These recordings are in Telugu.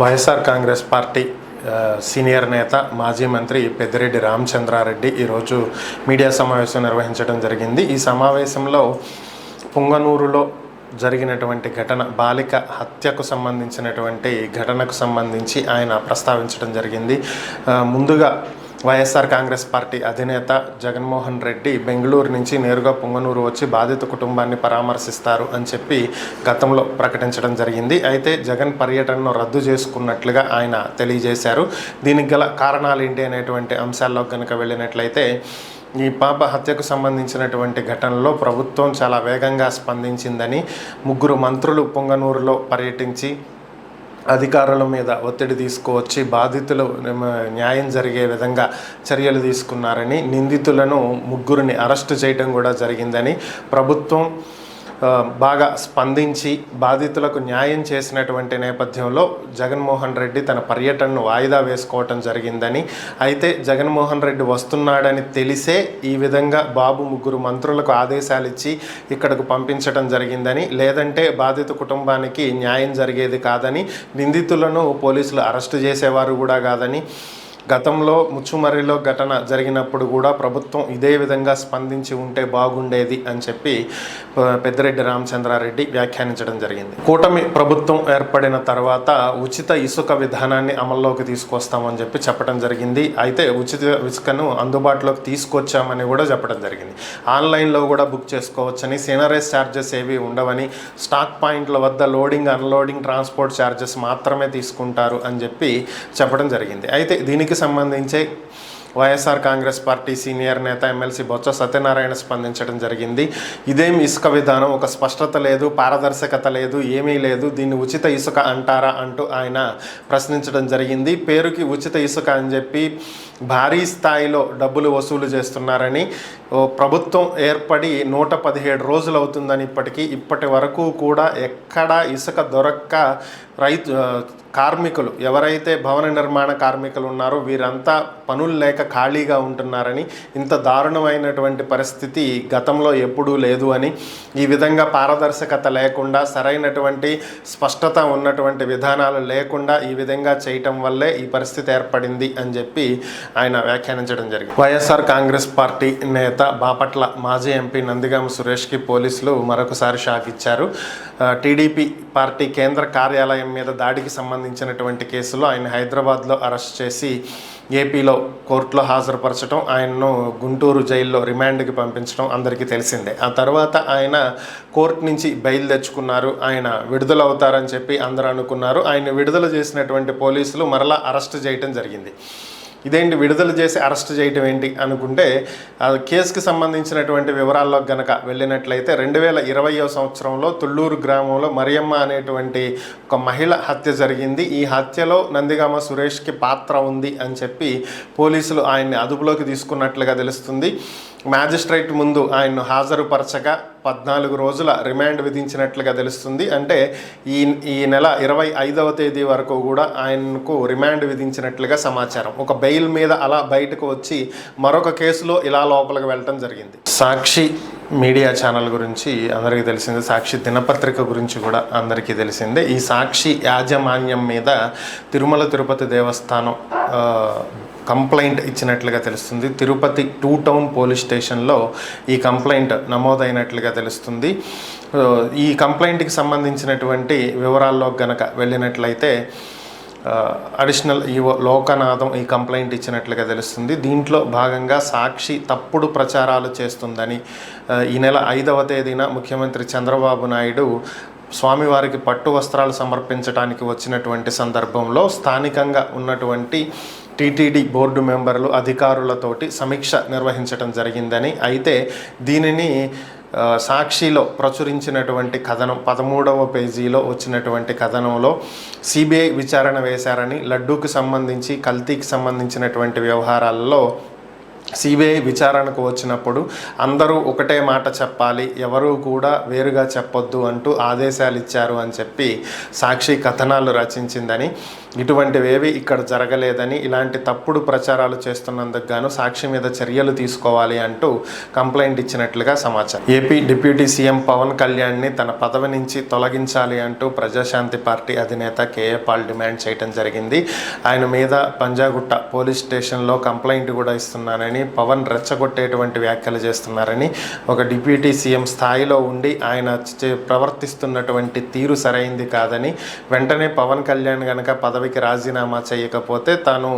వైఎస్ఆర్ కాంగ్రెస్ పార్టీ సీనియర్ నేత మాజీ మంత్రి పెద్దిరెడ్డి రామచంద్రారెడ్డి ఈరోజు మీడియా సమావేశం నిర్వహించడం జరిగింది. ఈ సమావేశంలో పుంగనూరులో జరిగినటువంటి ఘటన, బాలిక హత్యకు సంబంధించినటువంటి ఘటనకు సంబంధించి ఆయన ప్రస్తావించడం జరిగింది. ముందుగా వైఎస్ఆర్ కాంగ్రెస్ పార్టీ అధినేత జగన్మోహన్ రెడ్డి బెంగళూరు నుంచి నేరుగా పుంగనూరు వచ్చి బాధిత కుటుంబాన్ని పరామర్శిస్తారు అని చెప్పి గతంలో ప్రకటించడం జరిగింది. అయితే జగన్ పర్యటనను రద్దు చేసుకున్నట్లుగా ఆయన తెలియజేశారు. దీనికి గల కారణాలు ఏంటి అనేటువంటి అంశాల్లో కనుక వెళ్ళినట్లయితే, ఈ పాప హత్యకు సంబంధించినటువంటి ఘటనలో ప్రభుత్వం చాలా వేగంగా స్పందించిందని, 3 మంత్రులు పుంగనూరులో పర్యటించి అధికారుల మీద ఒత్తిడి తీసుకువచ్చి బాధితులు న్యాయం జరిగే విధంగా చర్యలు తీసుకున్నారని, నిందితులను 3 అరెస్టు చేయడం కూడా జరిగిందని, ప్రభుత్వం బాగా స్పందించి బాధితులకు న్యాయం చేసినటువంటి నేపథ్యంలో జగన్మోహన్ రెడ్డి తన పర్యటనను వాయిదా వేసుకోవటం జరిగిందని, అయితే జగన్మోహన్ రెడ్డి వస్తున్నాడని తెలిసే ఈ విధంగా బాబు 3 మంత్రులకు ఆదేశాలు ఇచ్చి ఇక్కడకు పంపించడం జరిగిందని, లేదంటే బాధిత కుటుంబానికి న్యాయం జరిగేది కాదని, నిందితులను పోలీసులు అరెస్టు చేసేవారు కూడా కాదని, గతంలో ముచ్చుమర్రిలో ఘటన జరిగినప్పుడు కూడా ప్రభుత్వం ఇదే విధంగా స్పందించి ఉంటే బాగుండేది అని చెప్పి పెద్దిరెడ్డి రామచంద్రారెడ్డి వ్యాఖ్యానించడం జరిగింది. కూటమి ప్రభుత్వం ఏర్పడిన తర్వాత ఉచిత ఇసుక విధానాన్ని అమల్లోకి తీసుకొస్తామని చెప్పి చెప్పడం జరిగింది. అయితే ఉచిత ఇసుకను అందుబాటులోకి తీసుకొచ్చామని కూడా చెప్పడం జరిగింది. ఆన్లైన్లో కూడా బుక్ చేసుకోవచ్చని, సీనరేజ్ ఛార్జెస్ ఏవి ఉండవని, స్టాక్ పాయింట్ల వద్ద లోడింగ్ అన్లోడింగ్ ట్రాన్స్పోర్ట్ ఛార్జెస్ మాత్రమే తీసుకుంటారు అని చెప్పి చెప్పడం జరిగింది. అయితే దీనికి సంబంధించి వైఎస్ఆర్ కాంగ్రెస్ పార్టీ సీనియర్ నేత ఎమ్మెల్సీ బొత్స సత్యనారాయణ స్పందించడం జరిగింది. ఇదేం ఇసుక విధానం, ఒక స్పష్టత లేదు, పారదర్శకత లేదు, ఏమీ లేదు, దీన్ని ఉచిత ఇసుక అంటారా అంటూ ఆయన ప్రశ్నించడం జరిగింది. పేరుకి ఉచిత ఇసుక అని చెప్పి భారీ స్థాయిలో డబ్బులు వసూలు చేస్తున్నారని, ప్రభుత్వం ఏర్పడి 117 రోజులు అవుతుందని ఇప్పటి వరకు కూడా ఎక్కడా ఇసుక దొరక్క కార్మికులు ఎవరైతే భవన నిర్మాణ కార్మికులు ఉన్నారో వీరంతా పనులు లేక ఖాళీగా ఉంటున్నారని, ఇంత దారుణమైనటువంటి పరిస్థితి గతంలో ఎప్పుడూ లేదు అని, ఈ విధంగా పారదర్శకత లేకుండా సరైనటువంటి స్పష్టత ఉన్నటువంటి విధానాలు లేకుండా ఈ విధంగా చేయటం వల్లే ఈ పరిస్థితి ఏర్పడింది అని చెప్పి ఆయన వ్యాఖ్యానించడం జరిగింది. వైఎస్ఆర్ కాంగ్రెస్ పార్టీ నేత బాపట్ల మాజీ ఎంపీ నందిగామ సురేష్కి పోలీసులు మరొకసారి షాక్ ఇచ్చారు. టీడీపీ పార్టీ కేంద్ర కార్యాలయం మీద దాడికి సంబంధించినటువంటి కేసులో ఆయన హైదరాబాద్లో అరెస్ట్ చేసి ఏపీలో కోర్టులో హాజరుపరచడం, ఆయన్ను గుంటూరు జైల్లో రిమాండ్కి పంపించడం అందరికీ తెలిసిందే. ఆ తర్వాత ఆయన కోర్టు నుంచి బెయిల్ తెచ్చుకున్నారు. ఆయన విడుదలవుతారని చెప్పి అందరూ అనుకున్నారు. ఆయన విడుదల చేసినటువంటి పోలీసులు మరలా అరెస్ట్ చేయడం జరిగింది. ఇదేంటి విడుదల చేసి అరెస్ట్ చేయటం ఏంటి అనుకుంటే, కేసుకి సంబంధించినటువంటి వివరాల్లో గనక వెళ్ళినట్లయితే 2020వ సంవత్సరంలో తుళ్ళూరు గ్రామంలో మరియమ్మ అనేటువంటి ఒక మహిళ హత్య జరిగింది. ఈ హత్యలో నందిగామ సురేష్కి పాత్ర ఉంది అని చెప్పి పోలీసులు ఆయన్ని అదుపులోకి తీసుకున్నట్లుగా తెలుస్తుంది. మ్యాజిస్ట్రేట్ ముందు ఆయన్ను హాజరుపరచగా 14 రోజుల రిమాండ్ విధించినట్లుగా తెలుస్తుంది. అంటే ఈ నెల 25వ తేదీ వరకు కూడా ఆయనకు రిమాండ్ విధించినట్లుగా సమాచారం. ఒక బెయిల్ మీద అలా బయటకు వచ్చి మరొక కేసులో ఇలా లోపలికి వెళ్ళటం జరిగింది. సాక్షి మీడియా ఛానల్ గురించి అందరికీ తెలిసిందే, సాక్షి దినపత్రిక గురించి కూడా అందరికీ తెలిసిందే. ఈ సాక్షి యాజమాన్యం మీద తిరుమల తిరుపతి దేవస్థానం కంప్లైంట్ ఇచ్చినట్లుగా తెలుస్తుంది. తిరుపతి 2 టౌన్ పోలీస్ స్టేషన్లో ఈ కంప్లైంట్ నమోదైనట్లుగా తెలుస్తుంది. ఈ కంప్లైంట్కి సంబంధించినటువంటి వివరాల్లో గనక వెళ్ళినట్లయితే అడిషనల్ ఈవో లోకనాథం ఈ కంప్లైంట్ ఇచ్చినట్లుగా తెలుస్తుంది. దీంట్లో భాగంగా సాక్షి తప్పుడు ప్రచారాలు చేస్తుందని, ఈ నెల 5వ తేదీన ముఖ్యమంత్రి చంద్రబాబు నాయుడు స్వామివారికి పట్టు వస్త్రాలు సమర్పించడానికి వచ్చినటువంటి సందర్భంలో స్థానికంగా ఉన్నటువంటి టీటీడీ బోర్డు మెంబర్లు అధికారులతోటి సమీక్ష నిర్వహించడం జరిగిందని, అయితే దీనిని సాక్షిలో ప్రచురించినటువంటి కథనం 13వ పేజీలో వచ్చినటువంటి కథనంలో సిబిఐ విచారణ వేశారని, లడ్డూకి సంబంధించి కల్తీకి సంబంధించినటువంటి వ్యవహారాల్లో సిబిఐ విచారణకు వచ్చినప్పుడు అందరూ ఒకటే మాట చెప్పాలి, ఎవరూ కూడా వేరుగా చెప్పొద్దు అంటూ ఆదేశాలు ఇచ్చారు అని చెప్పి సాక్షి కథనాలు రచించిందని, ఇటువంటివేవి ఇక్కడ జరగలేదని, ఇలాంటి తప్పుడు ప్రచారాలు చేస్తున్నందుకు గాను సాక్షి మీద చర్యలు తీసుకోవాలి అంటూ కంప్లైంట్ ఇచ్చినట్లుగా సమాచారం. ఏపీ డిప్యూటీ సీఎం పవన్ కళ్యాణ్ని తన పదవి నుంచి తొలగించాలి అంటూ ప్రజాశాంతి పార్టీ అధినేత కేఏ పాల్ డిమాండ్ చేయడం జరిగింది. ఆయన మీద పంజాగుట్ట పోలీస్ స్టేషన్లో కంప్లైంట్ కూడా ఇస్తున్నానని, పవన్ రెచ్చగొట్టేటువంటి వ్యాఖ్యలు చేస్తున్నారని, ఒక డిప్యూటీ సీఎం స్థాయిలో ఉండి ఆయన ప్రవర్తిస్తున్నటువంటి తీరు సరైంది కాదని, వెంటనే పవన్ కళ్యాణ్ కనుక పదవికి రాజీనామా చేయకపోతే తాను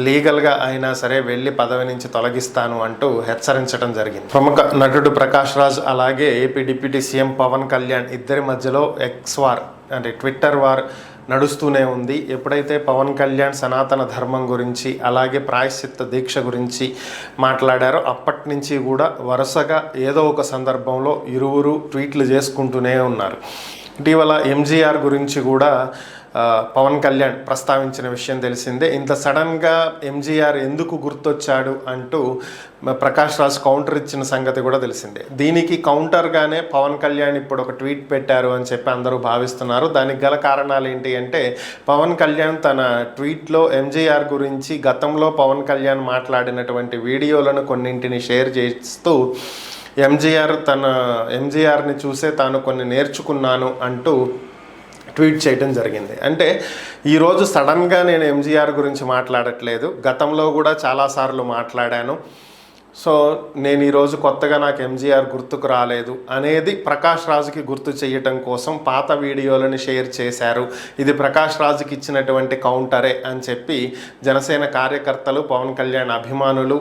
లీగల్గా అయినా సరే వెళ్ళి పదవి నుంచి తొలగిస్తాను అంటూ హెచ్చరించడం జరిగింది. ప్రముఖ నటుడు ప్రకాష్ రాజ్ అలాగే AP deputy CM Pavan Kalyan ఇద్దరి మధ్యలో ఎక్స్ వార్ అంటే ట్విట్టర్ వార్ నడుస్తూనే ఉంది. ఎప్పుడైతే పవన్ కళ్యాణ్ సనాతన ధర్మం గురించి అలాగే ప్రాయశ్చిత్త దీక్ష గురించి మాట్లాడారో అప్పటి నుంచి కూడా వరుసగా ఏదో ఒక సందర్భంలో ఇరువురు ట్వీట్లు చేసుకుంటూనే ఉన్నారు. ఇటీవల ఎంజీఆర్ గురించి కూడా పవన్ కళ్యాణ్ ప్రస్తావించిన విషయం తెలిసిందే. ఇంత సడన్గా ఎంజీఆర్ ఎందుకు గుర్తొచ్చాడు అంటూ ప్రకాష్ రాజ్ కౌంటర్ ఇచ్చిన సంగతి కూడా తెలిసిందే. దీనికి కౌంటర్గానే పవన్ కళ్యాణ్ ఇప్పుడు ఒక ట్వీట్ పెట్టారు అని చెప్పి అందరూ భావిస్తున్నారు. దానికి గల కారణాలు ఏంటి అంటే, పవన్ కళ్యాణ్ తన ట్వీట్లో ఎంజీఆర్ గురించి గతంలో పవన్ కళ్యాణ్ మాట్లాడినటువంటి వీడియోలను కొన్నింటిని షేర్ చేస్తూ ఎంజీఆర్ని చూసే తాను కొన్ని నేర్చుకున్నాను అంటూ ట్వీట్ చేయడం జరిగింది. అంటే ఈరోజు సడన్గా నేను ఎంజీఆర్ గురించి మాట్లాడట్లేదు, గతంలో కూడా చాలాసార్లు మాట్లాడాను. సో నేను ఈరోజు కొత్తగా నాకు ఎంజీఆర్ గుర్తుకు రాలేదు అనేది ప్రకాష్ రాజ్కి గుర్తు చేయటం కోసం పాత వీడియోలను షేర్ చేశారు. ఇది ప్రకాష్ రాజ్కి ఇచ్చినటువంటి కౌంటరే అని చెప్పి జనసేన కార్యకర్తలు, పవన్ కళ్యాణ్ అభిమానులు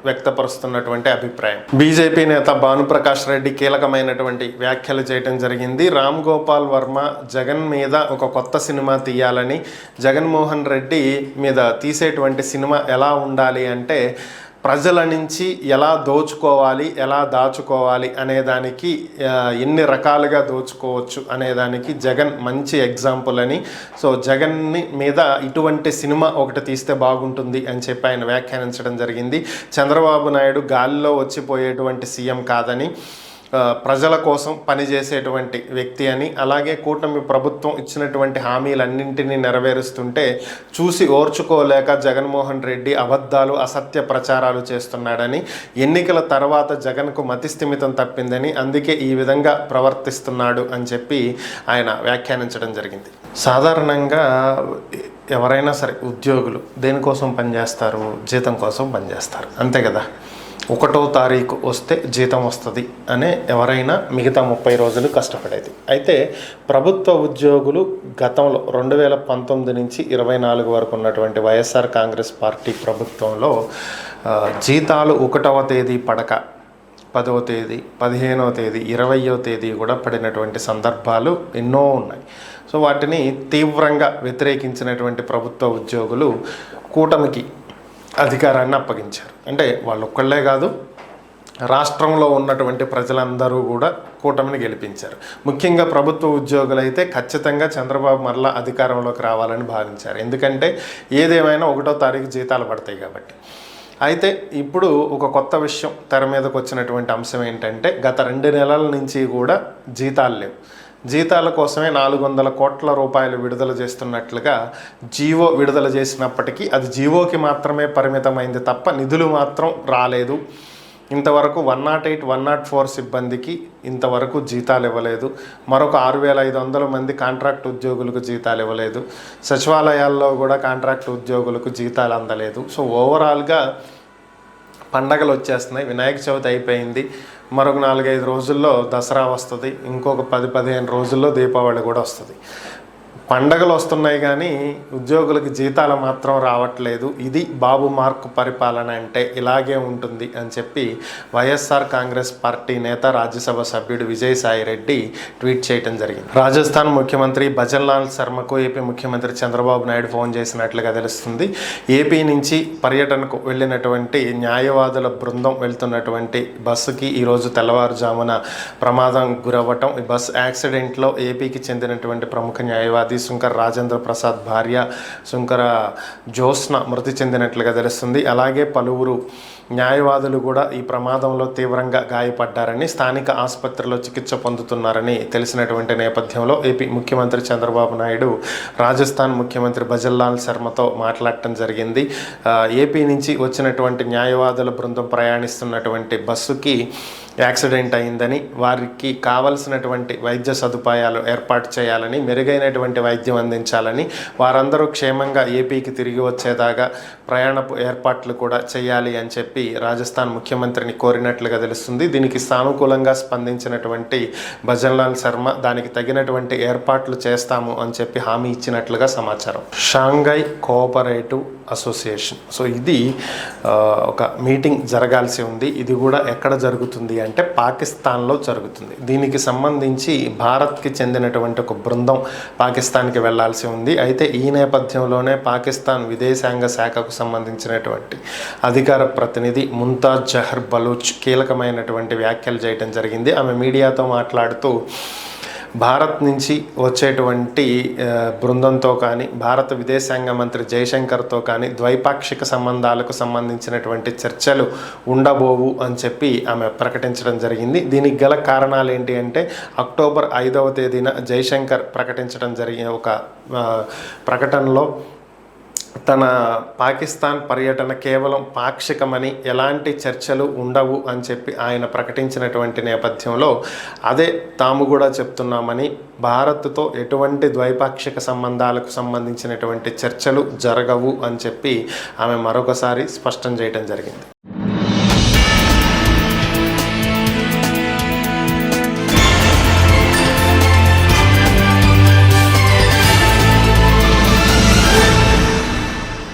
వ్యక్తపరుస్తున్నటువంటి అభిప్రాయం. బీజేపీ నేత భానుప్రకాష్ రెడ్డి కీలకమైనటువంటి వ్యాఖ్యలు చేయడం జరిగింది. రామ్ గోపాల్ వర్మ జగన్ మీద ఒక కొత్త సినిమా తీయాలని, జగన్మోహన్ రెడ్డి మీద తీసేటువంటి సినిమా ఎలా ఉండాలి అంటే ప్రజల నుంచి ఎలా దోచుకోవాలి, ఎలా దాచుకోవాలి అనేదానికి, ఎన్ని రకాలుగా దోచుకోవచ్చు అనేదానికి జగన్ మంచి ఎగ్జాంపుల్ అని, సో జగన్ని మీద ఇటువంటి సినిమా ఒకటి తీస్తే బాగుంటుంది అని చెప్పి ఆయన వ్యాఖ్యానించడం జరిగింది. చంద్రబాబు నాయుడు గాలిలో వచ్చిపోయేటువంటి సీఎం కాదని, ప్రజల కోసం పనిచేసేటువంటి వ్యక్తి అని, అలాగే కూటమి ప్రభుత్వం ఇచ్చినటువంటి హామీలన్నింటినీ నెరవేరుస్తుంటే చూసి ఓర్చుకోలేక జగన్మోహన్ రెడ్డి అబద్ధాలు, అసత్య ప్రచారాలు చేస్తున్నాడని, ఎన్నికల తర్వాత జగన్కు మతిస్థిమితం తప్పిందని, అందుకే ఈ విధంగా ప్రవర్తిస్తున్నాడు అని చెప్పి ఆయన వ్యాఖ్యానించడం జరిగింది. సాధారణంగా ఎవరైనా సరే ఉద్యోగులు దేనికోసం పనిచేస్తారు? జీతం కోసం పనిచేస్తారు, అంతే కదా. 1వ తారీఖు వస్తే జీతం వస్తుంది అనే ఎవరైనా మిగతా 30 రోజులు కష్టపడేది. అయితే ప్రభుత్వ ఉద్యోగులు గతంలో 2019 నుంచి 24 వరకు ఉన్నటువంటి వైఎస్ఆర్ కాంగ్రెస్ పార్టీ ప్రభుత్వంలో జీతాలు 1వ తేదీ పడక 10వ తేదీ, 15వ తేదీ, 20వ తేదీ కూడా పడినటువంటి సందర్భాలు ఎన్నో ఉన్నాయి. సో వాటిని తీవ్రంగా వ్యతిరేకించినటువంటి ప్రభుత్వ ఉద్యోగులు కూటమికి అధికారాన్ని అప్పగించారు. అంటే వాళ్ళు ఒక్కళ్ళే కాదు, రాష్ట్రంలో ఉన్నటువంటి ప్రజలందరూ కూడా కూటమిని గెలిపించారు. ముఖ్యంగా ప్రభుత్వ ఉద్యోగులైతే ఖచ్చితంగా చంద్రబాబు మరలా అధికారంలోకి రావాలని భావించారు. ఎందుకంటే ఏదేమైనా 1వ తారీఖు జీతాలు పడతాయి కాబట్టి. అయితే ఇప్పుడు ఒక కొత్త విషయం తెర మీదకి వచ్చినటువంటి అంశం ఏంటంటే, గత 2 నెలల నుంచి కూడా జీతాలు లేవు. జీతాల కోసమే 400 కోట్ల రూపాయలు విడుదల చేస్తున్నట్లుగా జీవో విడుదల చేసినప్పటికీ అది జీవోకి మాత్రమే పరిమితమైంది తప్ప నిధులు మాత్రం రాలేదు. ఇంతవరకు 108, 104 సిబ్బందికి ఇంతవరకు జీతాలు ఇవ్వలేదు. మరొక 6500 మంది కాంట్రాక్ట్ ఉద్యోగులకు జీతాలు ఇవ్వలేదు. సచివాలయాల్లో కూడా కాంట్రాక్ట్ ఉద్యోగులకు జీతాలు అందలేదు. సో ఓవరాల్గా పండగలు వచ్చేస్తున్నాయి. వినాయక చవితి అయిపోయింది, మరొక 4-5 రోజుల్లో దసరా వస్తుంది, ఇంకొక 10-15 రోజుల్లో దీపావళి కూడా వస్తుంది. పండగలు వస్తున్నాయి కానీ ఉద్యోగులకు జీతాలు మాత్రం రావట్లేదు. ఇది బాబు మార్కు పరిపాలన అంటే ఇలాగే ఉంటుంది అని చెప్పి వైఎస్ఆర్ కాంగ్రెస్ పార్టీ నేత, రాజ్యసభ సభ్యుడు విజయసాయి రెడ్డి ట్వీట్ చేయడం జరిగింది. రాజస్థాన్ ముఖ్యమంత్రి భజన్లాల్ శర్మకు ఏపీ ముఖ్యమంత్రి చంద్రబాబు నాయుడు ఫోన్ చేసినట్లుగా తెలుస్తుంది. ఏపీ నుంచి పర్యటనకు వెళ్ళినటువంటి న్యాయవాదుల బృందం వెళ్తున్నటువంటి బస్సుకి ఈరోజు తెల్లవారుజామున ప్రమాదం గురవ్వటం. ఈ బస్ యాక్సిడెంట్లో ఏపీకి చెందినటువంటి ప్రముఖ న్యాయవాది ఆది శుంకర్ రాజేంద్ర ప్రసాద్ భార్య శుంకర జ్యోత్స్న మృతి చెందినట్లుగా తెలుస్తుంది. అలాగే పలువురు న్యాయవాదులు కూడా ఈ ప్రమాదంలో తీవ్రంగా గాయపడ్డారని, స్థానిక ఆసుపత్రిలో చికిత్స పొందుతున్నారని తెలిసినటువంటి నేపథ్యంలో ఏపీ ముఖ్యమంత్రి చంద్రబాబు నాయుడు రాజస్థాన్ ముఖ్యమంత్రి భజన్లాల్ శర్మతో మాట్లాడటం జరిగింది. ఏపీ నుంచి వచ్చినటువంటి న్యాయవాదుల బృందం ప్రయాణిస్తున్నటువంటి బస్సుకి యాక్సిడెంట్ అయిందని, వారికి కావలసినటువంటి వైద్య సదుపాయాలు ఏర్పాటు చేయాలని, మెరుగైనటువంటి వైద్యం అందించాలని, వారందరూ క్షేమంగా ఏపీకి తిరిగి వచ్చేదాకా ప్రయాణపు ఏర్పాట్లు కూడా చేయాలి అని చెప్పి రాజస్థాన్ ముఖ్యమంత్రిని కోరినట్లుగా తెలుస్తుంది. దీనికి సానుకూలంగా స్పందించినటువంటి భజన్లాల్ శర్మ దానికి తగినటువంటి ఏర్పాట్లు చేస్తాము అని చెప్పి హామీ ఇచ్చినట్లుగా సమాచారం. షాంఘై కోఆపరేటివ్ అసోసియేషన్, సో ఇది ఒక మీటింగ్ జరగాల్సి ఉంది. ఇది కూడా ఎక్కడ జరుగుతుంది అంటే పాకిస్తాన్లో జరుగుతుంది. దీనికి సంబంధించి భారత్కి చెందినటువంటి ఒక బృందం పాకిస్తాన్కి వెళ్లాల్సి ఉంది. అయితే ఈ నేపథ్యంలోనే పాకిస్తాన్ విదేశాంగ శాఖకు సంబంధించినటువంటి అధికార ప్రతినిధి ముంతాజ్ జహర్ బలూచ్ కీలకమైనటువంటి వ్యాఖ్యలు చేయడం జరిగింది. ఆమె మీడియాతో మాట్లాడుతూ భారత్ నుంచి వచ్చేటువంటి బృందంతో కానీ, భారత విదేశాంగ మంత్రి జయశంకర్తో కానీ ద్వైపాక్షిక సంబంధాలకు సంబంధించినటువంటి చర్చలు ఉండబోవు అని చెప్పి ఆమె ప్రకటించడం జరిగింది. దీనికి గల కారణాలు ఏంటి అంటే, అక్టోబర్ 5వ తేదీన జయశంకర్ ప్రకటించడం జరిగిన ఒక ప్రకటనలో తన పాకిస్తాన్ పర్యటన కేవలం పాక్షికమని, ఎలాంటి చర్చలు ఉండవు అని చెప్పి ఆయన ప్రకటించినటువంటి నేపథ్యంలో అదే తాము కూడా చెప్తున్నామని, భారత్తో ఎటువంటి ద్వైపాక్షిక సంబంధాలకు సంబంధించినటువంటి చర్చలు జరగవు అని చెప్పి ఆమె మరొకసారి స్పష్టం చేయడం జరిగింది.